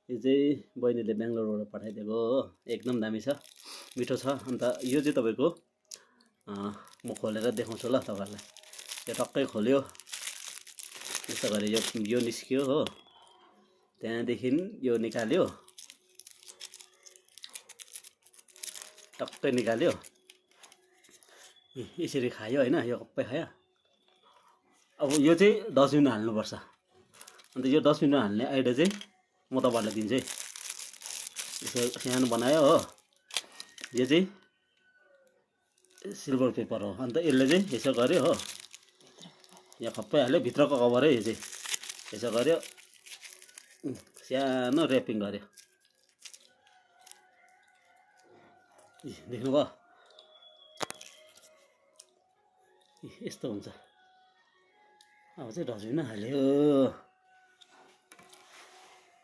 यो चाहिँ बहिनीले बेङ्गलोरबाट पठाइदिएको हो, एकदम दामी छ, मिठो छ। अन्त यो चाहिँ तपाईँको म खोलेर देखाउँछु ल तपाईँहरूलाई। यो टक्कै खोल्यो, यस्तो गरी यो निस्कियो हो, त्यहाँदेखि यो निकाल्यो, टक्कै निकाल्यो, यसरी खायो होइन, यो कप्पै खायो। अब यो चाहिँ डस्टबिनमा हाल्नुपर्छ। अन्त यो डस्टबिनमा हाल्ने आइडिया चाहिँ म तपाईँहरूलाई दिन्छु है। यसो सानो बनायो हो, यो चाहिँ सिल्भर पेपर हो। अन्त यसले चाहिँ यसो गर्यो हो, यहाँ खप्पै हाल्यो, भित्रको कभर है यो चाहिँ, यसो गर्यो, सानो ऱ्यापिङ गर्यो, देख्नुभयो, यस्तो हुन्छ। अब चाहिँ डस्टबिनमा हाल्यो।